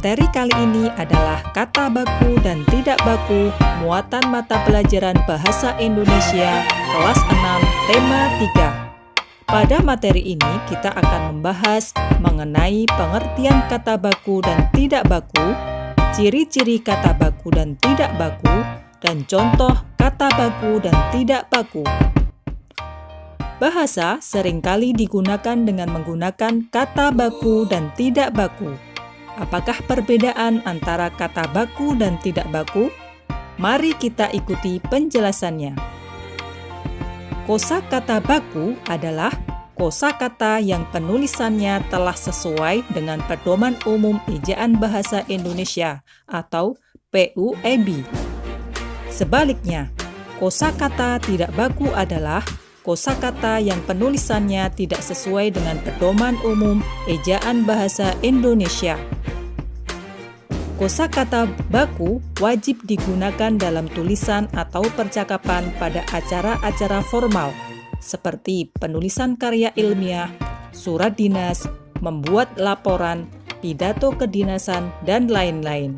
Materi kali ini adalah kata baku dan tidak baku muatan mata pelajaran Bahasa Indonesia kelas 6 tema 3. Pada materi ini kita akan membahas mengenai pengertian kata baku dan tidak baku, ciri-ciri kata baku dan tidak baku, dan contoh kata baku dan tidak baku. Bahasa seringkali digunakan dengan menggunakan kata baku dan tidak baku. Apakah perbedaan antara kata baku dan tidak baku? Mari kita ikuti penjelasannya. Kosakata baku adalah kosakata yang penulisannya telah sesuai dengan Pedoman Umum Ejaan Bahasa Indonesia atau PUEB. Sebaliknya, kosakata tidak baku adalah kosakata yang penulisannya tidak sesuai dengan Pedoman Umum Ejaan Bahasa Indonesia. Kosakata baku wajib digunakan dalam tulisan atau percakapan pada acara-acara formal, seperti penulisan karya ilmiah, surat dinas, membuat laporan, pidato kedinasan, dan lain-lain.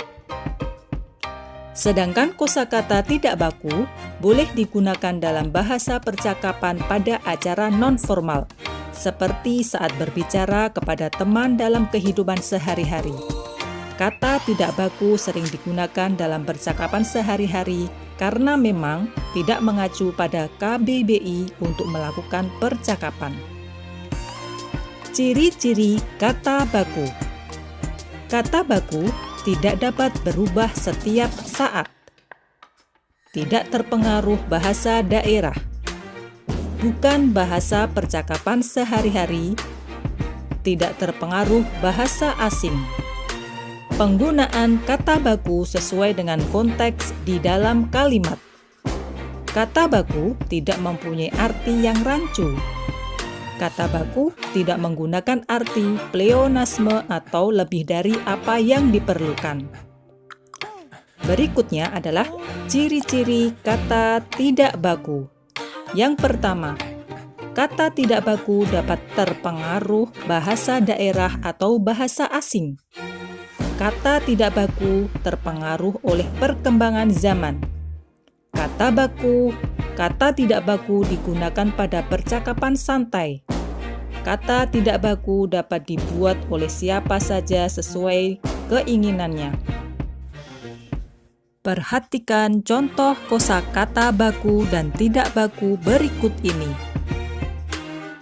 Sedangkan kosakata tidak baku boleh digunakan dalam bahasa percakapan pada acara non-formal, seperti saat berbicara kepada teman dalam kehidupan sehari-hari. Kata tidak baku sering digunakan dalam percakapan sehari-hari karena memang tidak mengacu pada KBBI untuk melakukan percakapan. Ciri-ciri kata baku. Kata baku tidak dapat berubah setiap saat. Tidak terpengaruh bahasa daerah. Bukan bahasa percakapan sehari-hari. Tidak terpengaruh bahasa asing. Penggunaan kata baku sesuai dengan konteks di dalam kalimat. Kata baku tidak mempunyai arti yang rancu. Kata baku tidak menggunakan arti pleonasme atau lebih dari apa yang diperlukan. Berikutnya adalah ciri-ciri kata tidak baku. Yang pertama, kata tidak baku dapat terpengaruh bahasa daerah atau bahasa asing. Kata tidak baku terpengaruh oleh perkembangan zaman. Kata tidak baku digunakan pada percakapan santai. Kata tidak baku dapat dibuat oleh siapa saja sesuai keinginannya. Perhatikan contoh kosakata baku dan tidak baku berikut ini.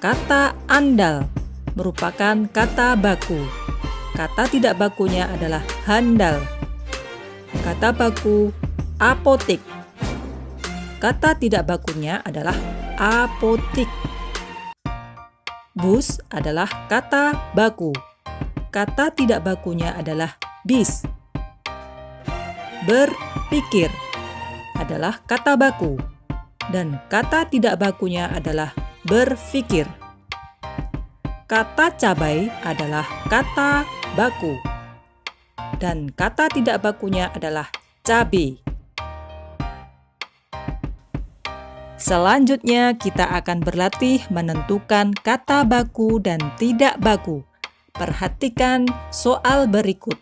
Kata andal merupakan kata baku. Kata tidak bakunya adalah handal. Kata baku apotik. Kata tidak bakunya adalah apotik. Bus adalah kata baku. Kata tidak bakunya adalah bis. Berpikir adalah kata baku. Dan kata tidak bakunya adalah berpikir. Kata cabai adalah kata baku. Dan kata tidak bakunya adalah cabai. Selanjutnya kita akan berlatih menentukan kata baku dan tidak baku. Perhatikan soal berikut.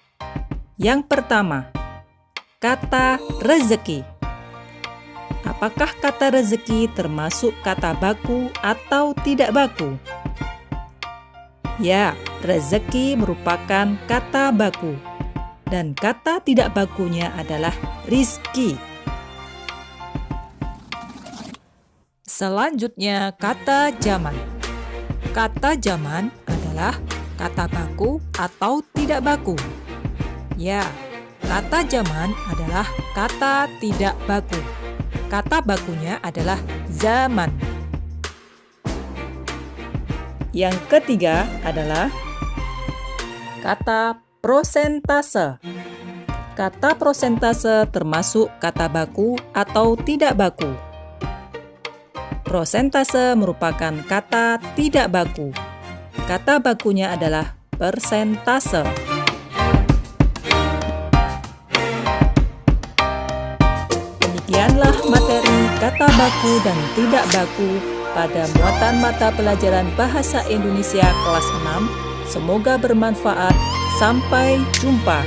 Yang pertama, kata rezeki. Apakah kata rezeki termasuk kata baku atau tidak baku? Ya, rezeki merupakan kata baku. Dan kata tidak bakunya adalah rizki. Selanjutnya, kata zaman. Kata zaman adalah kata baku atau tidak baku. Ya, kata zaman adalah kata tidak baku. Kata bakunya adalah zaman. Yang ketiga adalah kata prosentase. Kata prosentase termasuk kata baku atau tidak baku. Prosentase merupakan kata tidak baku. Kata bakunya adalah persentase. Demikianlah materi kata baku dan tidak baku pada muatan mata pelajaran Bahasa Indonesia kelas 6. Semoga bermanfaat. Sampai jumpa.